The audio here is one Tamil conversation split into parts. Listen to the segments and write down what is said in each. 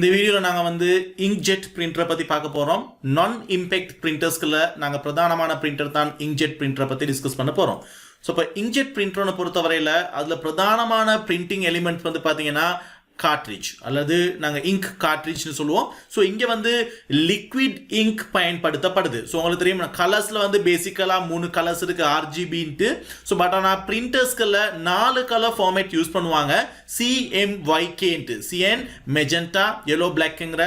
இந்த வீடியோவில் நாங்கள் வந்து இங்க்ஜெட் பிரிண்டரை பற்றி பார்க்க போகிறோம். நான் இம்பேக்ட் பிரிண்டர்ஸ்குள்ள நாங்கள் பிரதானமான பிரிண்டர் தான் இங்க்ஜெட் பிரிண்டரை பற்றி டிஸ்கஸ் பண்ண போகிறோம். ஸோ இப்போ இங்க்ஜெட் பிரிண்டர்னு பொறுத்தவரையில் அதில் பிரதானமான பிரிண்டிங் எலிமெண்ட் வந்து பார்த்தீங்கன்னா கார்ட்ரிட்ஜ் அல்லது நாங்கள் இங்க் கார்ட்ரிட்ஜ்னு சொல்லுவோம். ஸோ இங்கே வந்து லிக்விட் இங்க் பயன்படுத்தப்படுது. ஸோ உங்களுக்கு தெரியும் கலர்ஸில் வந்து பேசிக்கலாக 3 கலர்ஸ் இருக்குது RGBன்ட்டு. ஸோ பட் ஆனால் பிரிண்டர்ஸ்களில் 4 கலர் ஃபார்மேட் யூஸ் பண்ணுவாங்க. CMYKன்ட்டு CN மெஜெண்டா எல்லோ பிளாக்ங்கிற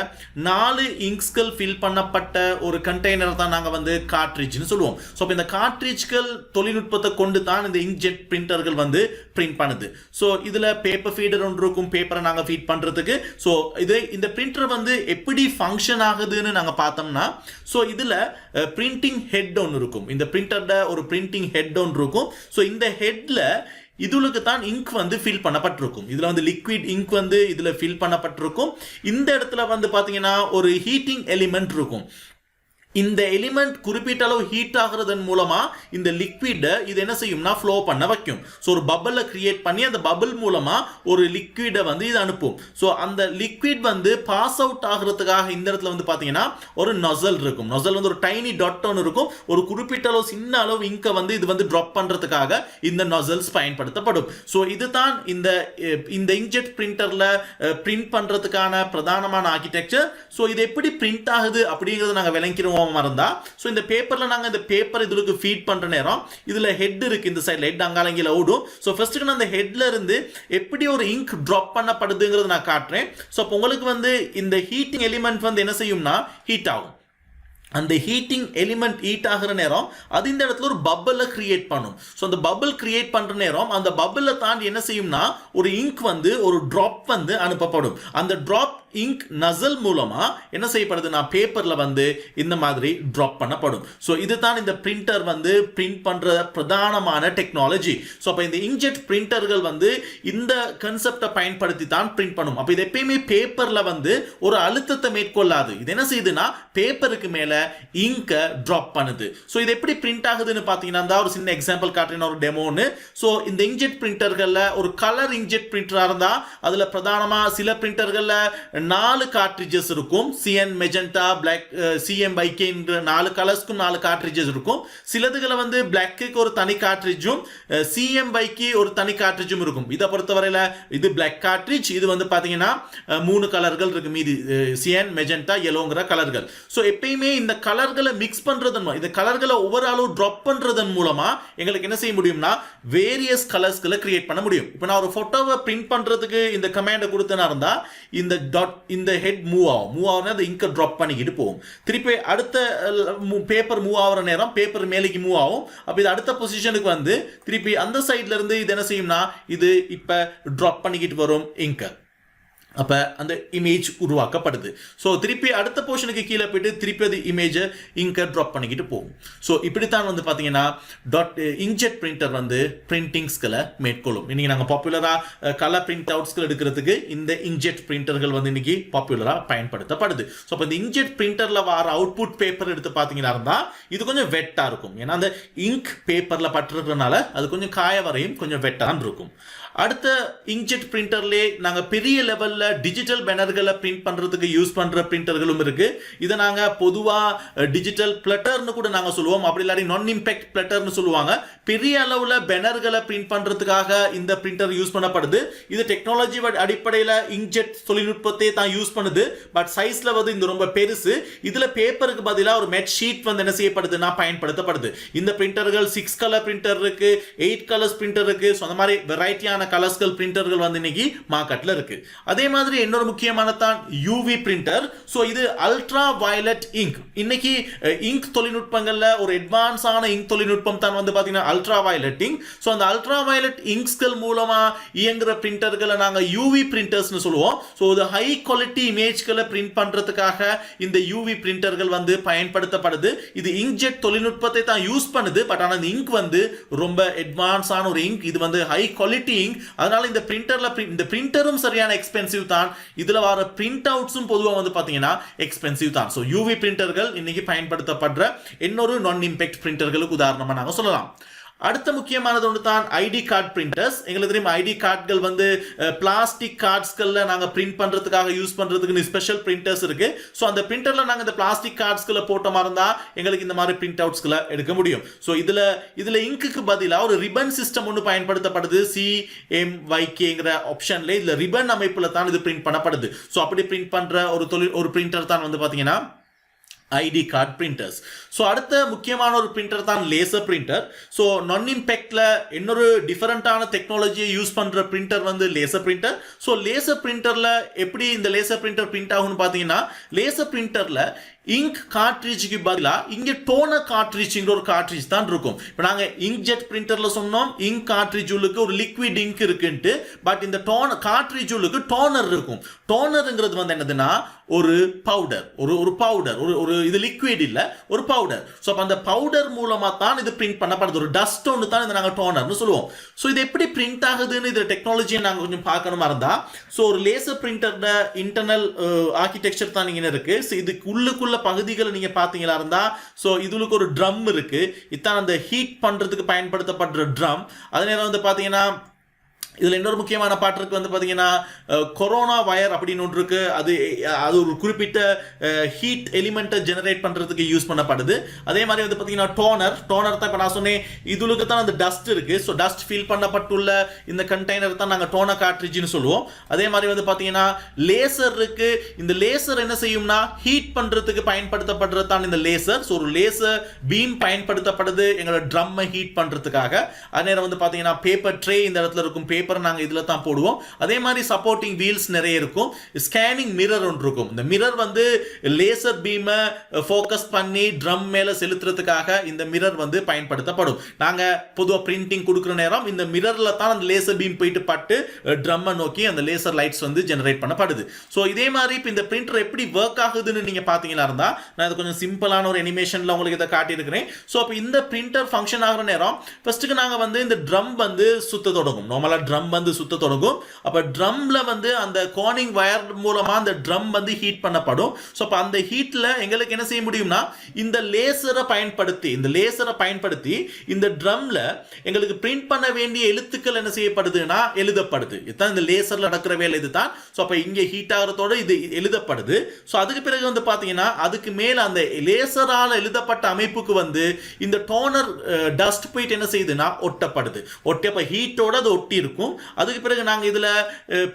4 இங்க்ஸ்கள் ஃபில் பண்ணப்பட்ட ஒரு கண்டெய்னர் தான் நாங்கள் வந்து கார்ட்ரிட்ஜ்னு சொல்லுவோம். ஸோ இப்போ இந்த கார்ட்ரிட்ஜ்கள் தொழில்நுட்பத்தை கொண்டு தான் இந்த இங்க்ஜெட் பிரிண்டர்கள் வந்து பிரிண்ட் பண்ணுது. ஸோ இதில் பேப்பர் ஃபீடர் ஒன்று இருக்கும், பேப்பரை நாங்கள் ஃபீட் பண்றதுக்கு. ஸோ இது இந்த பிரிண்டர் வந்து எப்படி ஃபங்க்ஷன் ஆகுதுன்னு நாங்கள் பார்த்தோம்னா, ஸோ இதில் பிரிண்டிங் ஹெட் ஒன்று இருக்கும். இந்த பிரிண்டர்ல ஒரு பிரிண்டிங் ஹெட் ஒன்று இருக்கும். ஸோ இந்த ஹெட்ல இதுக்கு தான் இங்க் வந்து ஃபில் பண்ணப்பட்டிருக்கும். இதில் வந்து லிக்விட் இங்க் வந்து இதில் ஃபில் பண்ணப்பட்டிருக்கும். இந்த இடத்துல வந்து பார்த்தீங்கன்னா ஒரு ஹீட்டிங் எலிமெண்ட் இருக்கும். இந்த எலிமெண்ட் குறிப்பிட்ட அளவு ஹீட் ஆகிறதன் மூலமா இந்த லிக்விட் இது என்ன செய்யும்னா ஃப்ளோ பண்ண வைக்கும். ஸோ ஒரு பபிளை கிரியேட் பண்ணி அந்த பபிள் மூலமா ஒரு லிக்விடை வந்து இது அனுப்பும். ஸோ அந்த லிக்விட் வந்து பாஸ் அவுட் ஆகிறதுக்காக இந்த இடத்துல வந்து பார்த்தீங்கன்னா ஒரு நொசல் இருக்கும். நொசல் வந்து ஒரு டைனி டாட் ஒன்று இருக்கும். ஒரு குறிப்பிட்ட அளவு சின்ன அளவு இங்கை வந்து இது வந்து ட்ராப் பண்றதுக்காக இந்த நொசல்ஸ் பயன்படுத்தப்படும். ஸோ இதுதான் இந்த இங்க்ஜெட் பிரிண்டர்ல பிரிண்ட் பண்றதுக்கான பிரதானமான ஆர்கிடெக்சர். ஸோ இது எப்படி பிரிண்ட் ஆகுது அப்படிங்கிறத நாங்கள் விளங்கிறோம் இருந்தா. சோ இந்த பேப்பர்ல நாங்க இந்த பேப்பர் இதுக்கு ஃபீட் பண்ற நேரம் இதுல ஹெட் இருக்கு. இந்த சைடுல ஹெட் அங்காலங்கில ஓடும். சோ ஃபர்ஸ்ட் நான் அந்த ஹெட்ல இருந்து எப்படி ஒரு இங்க் டிராப் பண்ணப்படுதுங்கிறது நான் காட்டுறேன். சோ அப்ப உங்களுக்கு வந்து இந்த ஹீட்டிங் எலிமெண்ட் வந்து என்ன செய்யும்னா ஹீட் ஆகும். அந்த ஹீட்டிங் எலிமெண்ட் ஹீட் ஆகிற நேரம் அது இந்த இடத்துல ஒரு பபிளை கிரியேட் பண்ணும். ஸோ அந்த பபிள் கிரியேட் பண்ற நேரம் அந்த பபிளை தாண்டி என்ன செய்யும்னா ஒரு இங்க் வந்து ஒரு டிராப் வந்து அனுப்பப்படும். அந்த டிராப் இங்க் நசல் மூலமா என்ன செய்யப்படுதுன்னா பேப்பர்ல வந்து இந்த மாதிரி டிராப் பண்ணப்படும். ஸோ இதுதான் இந்த பிரிண்டர் வந்து பிரிண்ட் பண்ற பிரதானமான டெக்னாலஜி. ஸோ அப்போ இந்த இங்க்ஜெட் பிரிண்டர்கள் வந்து இந்த கான்செப்டை பயன்படுத்தி தான் பிரிண்ட் பண்ணும். அப்போ இது எப்பயுமே பேப்பர்ல வந்து ஒரு அழுத்தத்தை மேற்கொள்ளாது. இது என்ன செய்யுதுன்னா பேப்பருக்கு மேல இங்கை டிராப் பண்ணுது. ஸோ இது எப்படி பிரிண்ட் ஆகுதுன்னு பார்த்தீங்கன்னா ஒரு சின்ன எக்ஸாம்பிள் காட்டுறேன், ஒரு டெமோன்னு. ஸோ இந்த இங்க்ஜெட் பிரிண்டர்கள்ல ஒரு கலர் இங்க்ஜெட் பிரிண்டரா இருந்தா அதுல பிரதானமா சில பிரிண்டர்கள்ல 4 கார்ட்ரிட்ஜஸ் இருக்கும். CN மெஜெண்டா பிளாக் CMYK என்ற 4 கலர்ஸ்க்கும் 4 கார்ட்ரிட்ஜஸ் இருக்கும். சிலதுகளை வந்து பிளாக்கு ஒரு தனி கார்ட்ரிட்ஜும் CMYK ஒரு தனி கார்ட்ரிட்ஜும் இருக்கும். இதை பொறுத்தவரையில இது பிளாக் கார்ட்ரிட்ஜ். இது வந்து பாத்தீங்கன்னா 3 கலர்கள் இருக்கு, மீதி CN மெஜெண்டா எல்லோங்கிற கலர்கள். ஸோ எப்பயுமே இந்த கலர்களை மிக்ஸ் பண்றதன் இந்த கலர்களை ஒவ்வொரு அளவு ட்ராப் பண்றதன் மூலமா எங்களுக்கு என்ன செய்ய முடியும்னா வேரியஸ் கலர்ஸ்களை கிரியேட் பண்ண முடியும். இப்போ நான் ஒரு போட்டோவை பிரிண்ட் பண்றதுக்கு இந்த கமாண்டை கொடுத்தனா இருந்தா இந்த ஹெட் மூவ் ஆகும். அந்த இங்கை ட்ராப் பண்ணிக்கிட்டு போகும். திருப்பி அடுத்த பேப்பர் மூவ் ஆகிற நேரம் பேப்பர் மேலேக்கு மூவ் ஆகும். அப்போ இது அடுத்த பொசிஷனுக்கு வந்து திருப்பி அந்த சைட்ல இருந்து இது என்ன செய்யும்னா இது இப்ப ட்ராப் பண்ணிக்கிட்டு வரும் இங்கை. அப்போ அந்த இமேஜ் உருவாக்கப்படுது. ஸோ திருப்பி அடுத்த போர்ஷனுக்கு கீழே போயிட்டு திருப்பி அது இமேஜை இங்கை ட்ராப் பண்ணிக்கிட்டு போகும். ஸோ இப்படித்தான் வந்து பார்த்தீங்கன்னா இங்க்ஜெட் பிரிண்டர் வந்து பிரிண்டிங்ஸ்களை மேற்கொள்ளும். இன்னைக்கு நாங்கள் பாப்புலராக கலர் பிரிண்ட் அவுட்ஸ்கள் எடுக்கிறதுக்கு இந்த இங்க்ஜெட் பிரிண்டர்கள் வந்து இன்னைக்கு பாப்புலராக பயன்படுத்தப்படுது. ஸோ இப்போ இந்த இங்க்ஜெட் பிரிண்டரில் வர அவுட்புட் பேப்பர் எடுத்து பார்த்தீங்கன்னா இருந்தால் இது கொஞ்சம் வெட்டாக இருக்கும். ஏன்னா அந்த இங்க் பேப்பரில் பட்டுறதுனால அது கொஞ்சம் காய வரையும் கொஞ்சம் வெட்டாக இருக்கும். அடுத்த இங்க்ஜெட் பிரிண்டர்லேயே நாங்கள் பெரிய லெவலில் டிஜிட்டல் பேனர்களை பிரிண்ட் பண்ணுறதுக்கு யூஸ் பண்ணுற பிரிண்டர்களும் இருக்கு. இதை நாங்கள் பொதுவாக டிஜிட்டல் பிளட்டர்னு கூட நாங்கள் சொல்லுவோம். அப்படி இல்லாட்டி நான் இம்பேக்ட் பிளட்டர்னு சொல்லுவாங்க. பெரிய அளவில் பேனர்களை பிரிண்ட் பண்ணுறதுக்காக இந்த பிரிண்டர் யூஸ் பண்ணப்படுது. இது டெக்னாலஜி அடிப்படையில் இங்க்ஜெட் தொழில்நுட்பத்தை தான் யூஸ் பண்ணுது. பட் சைஸில் வந்து இந்த ரொம்ப பெருசு. இதில் பேப்பருக்கு பதிலாக ஒரு மெட் ஷீட் வந்து என்ன செய்யப்படுதுன்னா பயன்படுத்தப்படுது. இந்த பிரிண்டர்கள் 6 கலர் பிரிண்டர் இருக்கு, 8 கலர்ஸ் பிரிண்டர் இருக்கு. ஸோ அந்த மாதிரி வெரைட்டியான கலர்ஸ்கள் பிரிண்டர்கள் வந்து இன்னைக்கு மார்க்கெட்ல இருக்கு. அதே மாதிரி இன்னொரு முக்கியமான தான் UV பிரிண்டர். சோ இது அல்ட்ரா வயலட் இங்க். இன்னைக்கு இங்க் தொழில்நுட்பங்கள்ல ஒரு அட்வான்ஸ் ஆன இங்க் தொழில்நுட்பம் தான் வந்து பாத்தீங்கன்னா அல்ட்ரா வயலட் இங்க். சோ அந்த அல்ட்ரா வயலட் இங்க்ஸ்கள் மூலமா இயங்குற பிரிண்டர்களை நாங்க UV பிரிண்டர்ஸ்னு சொல்லுவோம். சோ இது ஹை குவாலிட்டி இமேஜ்களை பிரிண்ட் பண்றதுக்காக இந்த UV பிரிண்டர்கள் வந்து பயன்படுத்தப்படுது. இது இங்க்ஜெட் தொழில்நுட்பத்தை தான் யூஸ் பண்ணுது. பட் ஆனா இந்த இங்க் வந்து ரொம்ப அட்வான்ஸ் ஆன ஒரு இங்க். இது வந்து ஹை குவாலிட்டி இங்க். அதனால இந்த பிரிண்டர்ல இந்த பிரிண்டரும் சரியான எக்ஸ்பென்சிவ் தான். இதுல வர பிரிண்ட் அவுட்ஸும் பொதுவாக வந்து பாத்தீங்கன்னா எக்ஸ்பென்சிவ் தான். ஸோ யூவி பிரிண்டர்கள் இன்னைக்கு பயன்படுத்தப்படுற இன்னொரு நான் இம்பேக்ட் பிரிண்டர்களுக்கு உதாரணமா நாங்கள் சொல்லலாம். அடுத்த முக்கியமானது ஒன்று தான் ஐடி கார்டு பிரிண்டர்ஸ். எங்களுக்கு தெரியும் ஐடி கார்டுகள் வந்து பிளாஸ்டிக் கார்ட்ஸ்களில் நாங்கள் பிரிண்ட் பண்ணுறதுக்காக யூஸ் பண்ணுறதுக்கு ஸ்பெஷல் பிரிண்டர்ஸ் இருக்கு. ஸோ அந்த பிரிண்டரில் நாங்கள் இந்த பிளாஸ்டிக் கார்ட்ஸ்களை போட்ட மாதிரி இருந்தால் எங்களுக்கு இந்த மாதிரி பிரிண்ட் அவுட்ஸ்களை எடுக்க முடியும். ஸோ இதில் இங்குக்கு பதிலாக ஒரு ரிபன் சிஸ்டம் ஒன்று பயன்படுத்தப்படுது. CMYKங்கிற ஆப்ஷன்ல இதில் ரிபன் அமைப்பில் தான் இது பிரிண்ட் பண்ணப்படுது. ஸோ அப்படி பிரிண்ட் பண்ணுற ஒரு பிரிண்டர் தான் வந்து பார்த்தீங்கன்னா ஐடி கார்டு பிரிண்டர்ஸ். ஸோ அடுத்த முக்கியமான ஒரு பிரிண்டர் தான் லேசர் பிரிண்டர். ஸோ நான் இம்பேக்ட்ல இன்னொரு டிஃபரெண்டான டெக்னாலஜியை யூஸ் பண்ற பிரிண்டர் வந்து லேசர் பிரிண்டர். ஸோ லேசர் பிரிண்டர்ல எப்படி இந்த லேசர் பிரிண்டர் பிரிண்ட் ஆகும்னு பார்த்தீங்கன்னா, லேசர் பிரிண்டர்ல இங்க் கார்ட்ரிட்ஜுக்கு பதிலாக இங்கே டோனர் கார்ட்ரிட்ஜுங்கிற ஒரு கார்ட்ரிட்ஜ் தான் இருக்கும். இப்போ நாங்கள் இங்க் ஜெட் பிரிண்டர்ல சொன்னோம் இங்க் கார்ட்ரிட்ஜ் உள்ளுக்கு ஒரு லிக்விட் இங்க் இருக்குன்ட்டு. பட் இந்த கார்ட்ரிட்ஜ் உள்ளுக்கு டோனர் இருக்கும். டோனருங்கிறது வந்து என்னதுன்னா ஒரு பவுடர், ஒரு பவுடர், ஒரு இது லிக்விட் இல்லை, ஒரு பவுடர். ஸோ அப்போ அந்த பவுடர் மூலமாக தான் இது பிரிண்ட் பண்ணப்படுது. ஒரு டஸ்ட் ஒன்று தான் இதை நாங்கள் டோனர்னு சொல்லுவோம். ஸோ இது எப்படி பிரிண்ட் ஆகுதுன்னு இது டெக்னாலஜியை நாங்கள் கொஞ்சம் பார்க்கணுமா இருந்தால், ஸோ ஒரு லேசர் பிரிண்டரோட இன்டர்னல் ஆர்கிடெக்சர் தான் இங்கே இருக்கு. ஸோ இதுக்கு உள்ளுக்குள்ள பகுதிகளை நீங்க பாத்தீங்களா இருந்தா, சோ இதுக்கு ஒரு ட்ரம் இருக்கு. இதான் அந்த ஹீட் பண்றதுக்கு பயன்படுத்தப்படுற ட்ரம். அதே நேரம் வந்து பாத்தீங்கன்னா இதில் இன்னொரு முக்கியமான பாட்டுக்கு வந்து பார்த்தீங்கன்னா கொரோனா வயர் அப்படின்னு ஒன்று இருக்கு. அது ஒரு குறிப்பிட்ட ஹீட் எலிமெண்ட்டை ஜெனரேட் பண்ணுறதுக்கு யூஸ் பண்ணப்படுது. அதே மாதிரி வந்து பார்த்தீங்கன்னா டோனர் தான் இப்போ நான் சொன்னேன் இதுக்கு தான் அந்த டஸ்ட் இருக்கு. ஸோ டஸ்ட் ஃபீல் பண்ணப்பட்டுள்ள இந்த கண்டெய்னர் தான் நாங்கள் டோனர் கார்ட்ரிட்ஜ்னு சொல்லுவோம். அதே மாதிரி வந்து பார்த்தீங்கன்னா லேசர் இருக்கு. இந்த லேசர் என்ன செய்யும்னா ஹீட் பண்ணுறதுக்கு பயன்படுத்தப்படுறது தான் இந்த லேசர். ஸோ ஒரு லேசர் பீம் பயன்படுத்தப்படுது எங்களோட ட்ரம்மை ஹீட் பண்ணுறதுக்காக. அதே நேரம் வந்து பார்த்தீங்கன்னா பேப்பர் ட்ரே இந்த இடத்துல இருக்கும். பேப்பர் நாங்க இதுல தான் போடுவோம். அதே மாதிரி சப்போர்ட்டிங் வீல்ஸ் நிறைய இருக்கும். ஸ்கேனிங் மிரர் ஒன்று இருக்கும். இந்த மிரர் வந்து லேசர் பீமை ஃபோக்கஸ் பண்ணி ட்ரம் மேல செலுத்துறதுக்காக இந்த மிரர் வந்து பயன்படுத்தப்படும். நாங்க பொதுவா பிரிண்டிங் கொடுக்குற நேரம் இந்த மிரர்ல தான் அந்த லேசர் பீம் போயிட்டு பட்டு ட்ரம்மை நோக்கி அந்த லேசர் லைட்ஸ் வந்து ஜெனரேட் பண்ணப்படுது. ஸோ இதே மாதிரி இப்போ இந்த பிரிண்டர் எப்படி ஒர்க் ஆகுதுன்னு நீங்க பாத்தீங்கன்னா இருந்தா, நான் இது கொஞ்சம் சிம்பிளான ஒரு அனிமேஷன்ல உங்களுக்கு இதை காட்டியிருக்கிறேன். ஸோ அப்போ இந்த பிரிண்டர் ஃபங்க்ஷன் ஆகிற நேரம் ஃபர்ஸ்ட்டுக்கு நாங்க வந்து இந்த ட்ரம் வந்து சுத்த தொடங்கும். நார்மலா ட்ரம் வந்து சுத்த தொடங்கும். அப்ப ட்ரம்ல வந்து அந்த கோனிங் வயர் மூலமா அந்த ட்ரம் வந்து ஹீட் பண்ணப்படும். ஸோ அப்ப அந்த ஹீட்ல எங்களுக்கு என்ன செய்ய முடியும்னா இந்த லேசரை பயன்படுத்தி இந்த ட்ரம்ல எங்களுக்கு பிரிண்ட் பண்ண வேண்டிய எழுத்துக்கள் என்ன செய்யப்படுதுன்னா எழுதப்படுது. இதுதான் இந்த லேசர்ல நடக்கிற வேலை இதுதான். ஸோ அப்ப இங்க ஹீட் ஆகிறதோட இது எழுதப்படுது. ஸோ அதுக்கு பிறகு வந்து பாத்தீங்கன்னா அதுக்கு மேல அந்த லேசரால் எழுதப்பட்ட அமைப்புக்கு வந்து இந்த டோனர் டஸ்ட் போயிட்டு என்ன செய்யுதுன்னா ஒட்டப்படுது. ஒட்டியப்ப ஹீட்டோட அது ஒட்டி இருக்கும். அதுக்கு பிறகு நாங்க இதுல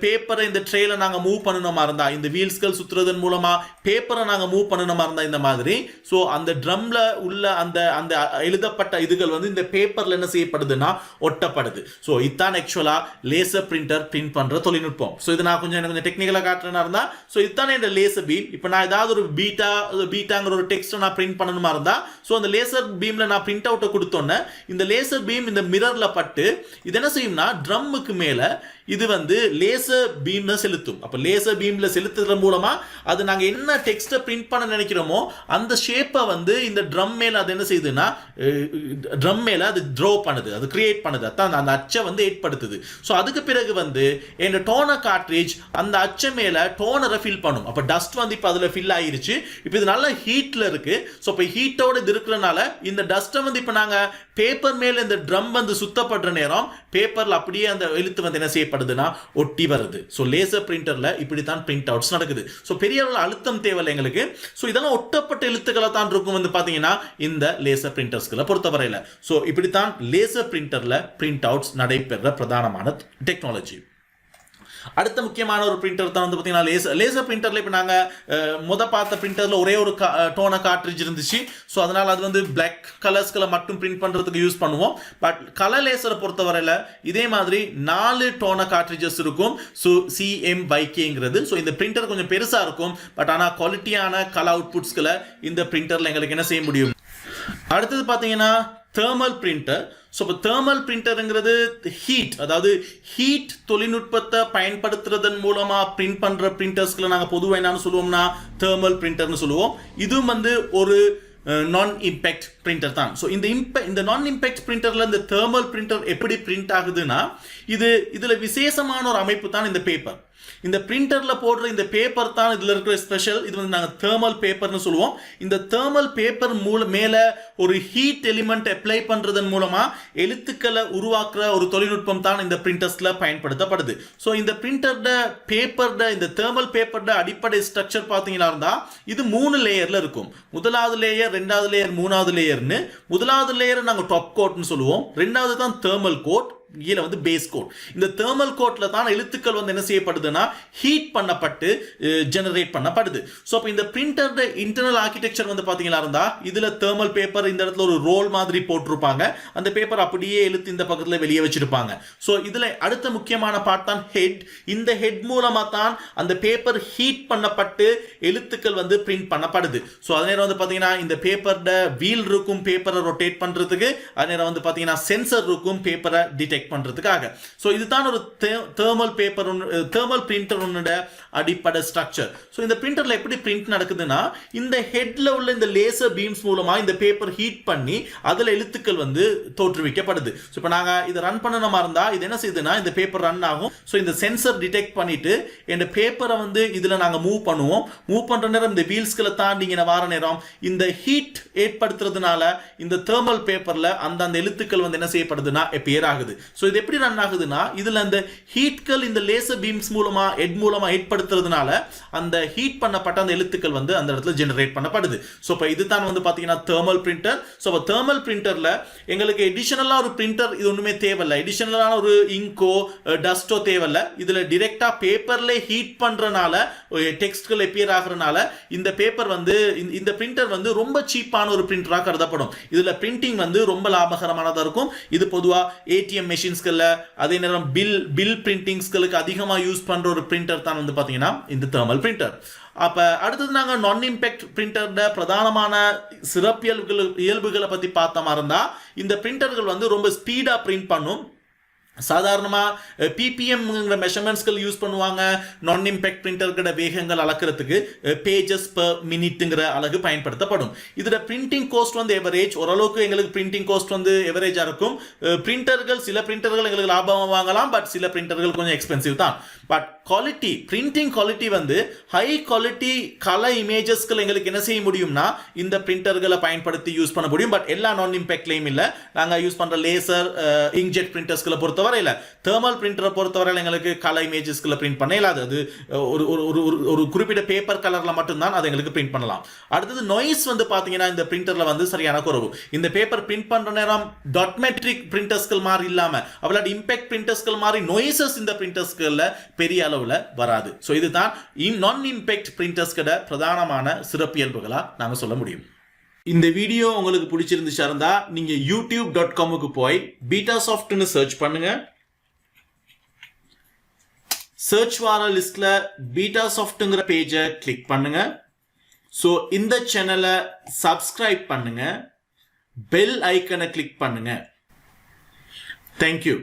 பேப்பரை இந்த ட்ரேல நாங்க மூவ் பண்ணணுமா இருந்தா, இந்த வீல்ஸ்கள் சுத்துறதன் மூலமா பேப்பரை நாங்க மூவ் பண்ணணுமா இருந்தா இந்த மாதிரி, சோ அந்த ட்ரம்ல உள்ள அந்த அந்த எழுதப்பட்ட இதுகள் வந்து இந்த பேப்பர்ல என்ன செய்யப்படுதுன்னா ஒட்டப்படுது. சோ இதான் ஆக்சுவலா லேசர் பிரிண்டர் பிரிண்ட் பண்ற தொழில்நுட்பம். சோ இது நான் கொஞ்சம் டெக்னிக்கலா காட்டுறேனா இருந்தா, சோ இதுதான் இந்த லேசர் பீம். இப்போ நான் ஏதாவது ஒரு பீட்டாங்கிற ஒரு டெக்ஸ்ட் நான் பிரிண்ட் பண்ணணுமா இருந்தா, சோ அந்த லேசர் பீம்ல நான் பிரிண்ட் அவுட்டை கொடுத்தோன்னே இந்த லேசர் பீம் இந்த மிரர்ல பட்டு இது என்ன செய்யும்னா ட்ரம்முக்கு மேல இது வந்து லேசர் பீம்ல செலுத்தும். அப்ப லேசர் பீம்ல செலுத்துறது மூலமா அது நாங்க என்ன டெக்ஸ்ட பிரிண்ட் பண்ண நினைக்கிறோமோ அந்த ஷேப்பை வந்து இந்த ட்ரம் மேல அது என்ன செய்யுதுன்னா ட்ரம் மேல அது ட்ரா பண்ணுது, அது கிரியேட் பண்ணுது. அதான் அந்த அச்சை வந்து ஏற்படுத்துது. ஸோ அதுக்கு பிறகு வந்து இந்த டோனர் கார்ட்ரிட்ஜ் அந்த அச்சை மேல டோனரை ஃபில் பண்ணும். அப்ப டஸ்ட் வந்து இப்போ அதுல ஃபில் ஆயிருச்சு. இப்போ இது நல்ல ஹீட்ல இருக்கு. ஸோ இப்போ ஹீட்டோட இது இருக்கிறனால இந்த டஸ்ட்டை வந்து இப்போ நாங்க பேப்பர் மேல இந்த ட்ரம் வந்து சுத்தப்படுற நேரம் பேப்பர்ல அப்படியே அந்த எழுத்து வந்து என்ன செய்யப்படுதுன்னா ஒட்டி வருது. ஸோ லேசர் பிரிண்டர்ல இப்படித்தான் பிரிண்ட் அவுட்ஸ் நடக்குது. ஸோ பெரிய அளவில் அழுத்தம் தேவையில்லை எங்களுக்கு. ஸோ இதெல்லாம் ஒட்டப்பட்ட எழுத்துக்களை தான் இருக்கும் வந்து பாத்தீங்கன்னா இந்த லேசர் பிரிண்டர்ஸ்களை பொறுத்தவரையில. ஸோ இப்படித்தான் லேசர் பிரிண்டர்ல பிரிண்ட் அவுட்ஸ் நடைபெற பிரதானமான டெக்னாலஜி. அடுத்த முக்கியமான ஒரு பிரிண்டர் தான் வந்து பார்த்தீங்கன்னா லேசர் பிரிண்டர்ல இப்போ நாங்கள் பார்த்த பிரிண்டர்ல ஒரே ஒரு டோனர் கார்ட்ரிட்ஜ் இருந்துச்சு. ஸோ அதனால அது வந்து பிளாக் கலர்ஸ்களை மட்டும் பிரிண்ட் பண்றதுக்கு யூஸ் பண்ணுவோம். பட் கலர் லேசரை பொறுத்தவரையில இதே மாதிரி 4 டோனர் கார்ட்ரிட்ஜஸ் இருக்கும். ஸோ CMYKங்கிறது. ஸோ இந்த பிரிண்டர் கொஞ்சம் பெருசா இருக்கும். பட் ஆனால் குவாலிட்டியான கலர் அவுட்புட்ஸ்களை இந்த பிரிண்டர்ல எங்களுக்கு என்ன செய்ய முடியும். அடுத்தது பார்த்தீங்கன்னா தெர்மல் பிரிண்டர். ஸோ இப்போ தெர்மல் பிரிண்டருங்கிறது ஹீட், அதாவது ஹீட் தொழில்நுட்பத்தை பயன்படுத்துறதன் மூலமா பிரிண்ட் பண்ற பிரிண்டர்ஸ்களை நாங்கள் பொதுவாக என்னன்னு சொல்லுவோம்னா தெர்மல் பிரிண்டர்னு சொல்லுவோம். இதுவும் வந்து ஒரு நான் இம்பேக்ட் பிரிண்டர் தான். ஸோ இந்த நான் இம்பேக்ட் பிரிண்டர்ல இந்த தெர்மல் பிரிண்டர் எப்படி பிரிண்ட் ஆகுதுன்னா இதுல விசேஷமான ஒரு அமைப்பு தான் இந்த பேப்பர். இந்த பிரிண்டர்ல போடுற இந்த பேப்பர் தான் இதுல இருக்கிற ஸ்பெஷல். இது வந்து நாங்க தெர்மல் பேப்பர்னு சொல்லுவோம். இந்த தெர்மல் பேப்பர் மேல ஒரு ஹீட் எலிமெண்ட் அப்ளை பண்றதன் மூலமா எழுத்துக்களை உருவாக்குற ஒரு தொழில்நுட்பம் தான் இந்த பிரிண்டர்ஸ்ல பயன்படுத்தப்படுது. ஸோ இந்த பிரிண்டர்ட பேப்பர்ட இந்த தெர்மல் பேப்பர்ட அடிப்படை ஸ்ட்ரக்சர் பார்த்தீங்கன்னா இருந்தா இது 3 லேயர்ல இருக்கும். முதலாவது லேயர், ரெண்டாவது லேயர், மூணாவது லேயர்னு. முதலாவது லேயர் நாங்க டாப் கோட்னு சொல்லுவோம். ரெண்டாவது தான் தெர்மல் கோட், கீழே வந்து பேஸ் கோட். இந்த தெர்மல் கோட்ல தான் எழுத்துக்கள் வந்து என்ன செய்யப்படுதுன்னா ஹீட் பண்ணப்பட்டு ஜெனரேட் பண்ணப்படுது. ஸோ அப்போ இந்த பிரிண்டர் இன்டர்னல் ஆர்கிடெக்சர் வந்து பார்த்தீங்கன்னா இருந்தா இதுல தெர்மல் பேப்பர் இந்த இடத்துல ஒரு ரோல் மாதிரி போட்டிருப்பாங்க. அந்த பேப்பர் அப்படியே எழுத்து இந்த பக்கத்தில் வெளியே வச்சிருப்பாங்க. ஸோ இதுல அடுத்த முக்கியமான பார்ட் தான் ஹெட். இந்த ஹெட் மூலமா தான் அந்த பேப்பர் ஹீட் பண்ணப்பட்டு எழுத்துக்கள் வந்து பிரிண்ட் பண்ணப்படுது. ஸோ அதே நேரம் வந்து பார்த்தீங்கன்னா இந்த பேப்பரோட வீல் இருக்கும் பேப்பரை ரொட்டேட் பண்றதுக்கு. அதே நேரம் வந்து பார்த்தீங்கன்னா சென்சர் இருக்கும் பேப்பரை டிடெக்ட் பண்றதுக்காக. சோ இதுதான் ஒரு தெர்மல் பேப்பர் தெர்மல் பிரிண்டரோட அடிப்படை ஸ்ட்ரக்சர். சோ இந்த பிரிண்டர்ல எப்படி பிரிண்ட் நடக்குதுன்னா இந்த ஹெட்ல உள்ள இந்த லேசர் பீம்ஸ் மூலமா இந்த பேப்பர் ஹீட் பண்ணி அதுல எழுத்துக்கள் வந்து தோற்றுவிக்கப்படுது. சோ இப்போ நாங்க இதை ரன் பண்ணணுமா இருந்தா இது என்ன செய்யுதுன்னா இந்த பேப்பர் ரன் ஆகும். சோ இந்த சென்சர் டிடெக்ட் பண்ணிட்டு இந்த பேப்பரை வந்து இதுல நாங்க மூவ் பண்ணுவோம். மூவ் பண்ற நேரம் இந்த வீல்ஸ்களை தாண்டி வார நேரம் இந்த ஹீட் ஏற்படுத்துறதுனால இந்த தெர்மல் பேப்பர்ல அந்த எழுத்துக்கள் வந்து என்ன செய்யப்படுதுன்னா அப்பியர் ஆகுது. சோ இது எப்படி ரன் ஆகுதுன்னா இதுல அந்த ஹீட்கள் இந்த லேசர் பீம்ஸ் மூலமா ஹெட் மூலமா ஏற்படுத்துறதுனால அந்த ஹீட் பண்ணப்பட்ட அந்த எழுத்துக்கள் வந்து அந்த இடத்துல ஜெனரேட் பண்ணப்படுது. சோ இப்போ இதுதான் வந்து பாத்தீங்கன்னா தெர்மல் பிரிண்டர். சோ தெர்மல் பிரிண்டர்ல எங்களுக்கு எடிஷனலா ஒரு பிரிண்டர் இது ஒண்ணுமே தேவையில்லை. எடிஷனலான ஒரு இங்கோ டஸ்டோ தேவையில்லை. இதுல டைரக்டா பேப்பர்ல ஹீட் பண்றனால டெக்ஸ்ட்கள் அப்பியர் ஆகுறனால இந்த பேப்பர் வந்து இந்த பிரிண்டர் வந்து ரொம்ப சீப்பான ஒரு பிரிண்டரா கருதப்படும். இதுல பிரிண்டிங் வந்து ரொம்ப லாபகரமானதா இருக்கும். இது பொதுவா ஏடிஎம் மெஷின்ஸ்கள்ல அதே நேரம் பில் பிரிண்டிங்ஸ்களுக்கு அதிகமா யூஸ் பண்ற ஒரு பிரிண்டர் தான் வந்து பாத்தீங்கன்னா இந்த தெர்மல் பிரிண்டர். அப்ப அடுத்தது நாங்க நான் இம்பேக்ட் பிரிண்டர்ல பிரதானமான இயல்புகளை பத்தி பார்த்தோமா இருந்தா இந்த பிரிண்டர்கள் வந்து ரொம்ப ஸ்பீடா பிரிண்ட் பண்ணும். சாதாரணமா பிபிஎம் மெஷர்மெண்ட்ஸ்கள் யூஸ் பண்ணுவாங்க. நான் இம்பேக்ட் பிரிண்டர்கிற வேகங்கள் அளக்கிறதுக்கு பேஜஸ் பெர் மினிட்ங்கிற அலகு பயன்படுத்தப்படும். இதோட பிரிண்டிங் காஸ்ட் வந்து எவரேஜ் ஓரளவுக்கு எங்களுக்கு பிரிண்டிங் காஸ்ட் வந்து எவரேஜா இருக்கும். பிரிண்டர்கள் சில பிரிண்டர்கள் எங்களுக்கு லாபம் வாங்கலாம், பட் சில பிரிண்டர்கள் கொஞ்சம் எக்ஸ்பென்சிவ் தான். பட் குவாலிட்டி பிரிண்டிங் குவாலிட்டி வந்து ஹை குவாலிட்டி கலர் இமேஜஸ்கள் எங்களுக்கு என்ன செய்ய முடியும்னா இந்த பிரிண்டர்களை பயன்படுத்தி யூஸ் பண்ண முடியும். பட் எல்லா நான் இம்பேக்ட்லையும் இல்லை. நாங்கள் யூஸ் பண்ற லேசர் இங்க்ஜெட் பிரிண்டர்ஸ்களை பொறுத்தவரை தெர்மல் பிரிண்டரை பொறுத்தவரை எங்களுக்கு கலர் இமேஜஸ்களை பிரிண்ட் பண்ண இல்லாது. அது ஒரு குறிப்பிட்ட பேப்பர் கலர்ல மட்டும்தான் அதை எங்களுக்கு பிரிண்ட் பண்ணலாம். அடுத்தது நாய்ஸ் வந்து பாத்தீங்கன்னா இந்த பிரிண்டர்ல வந்து சரியான குறைவு. இந்த பேப்பர் பிரிண்ட் பண்ற நேரம் டாட்மெட்ரிக் பிரிண்டர்ஸ்கள் மாதிரி இல்லாம அவளோட இம்பாக்ட் பிரிண்டர்ஸ்கள் மாதிரி நாய்ஸஸ் இந்த பிரிண்டர்ஸ்கள்ல பெரிய அளவுல வராது. சோ இதுதான் நான் இம்பாக்ட் பிரிண்டர்ஸ்கட பிரதானமான சிறப்பியல்புகளா நாங்க சொல்ல முடியும். இந்த வீடியோ உங்களுக்கு பிடிச்சிருந்துச்சா இருந்தா நீங்க youtube.com-க்கு போய் பீட்டாசாஃப்ட்னு சர்ச் பண்ணுங்க. சர்ச் வார லிஸ்ட்ல பீட்டாசாஃப்ட்ங்கிற பேஜை கிளிக் பண்ணுங்க. சோ இந்த சேனலை சப்ஸ்கிரைப் பண்ணுங்க. பெல் ஐக்கனை கிளிக் பண்ணுங்க. தேங்க்யூ.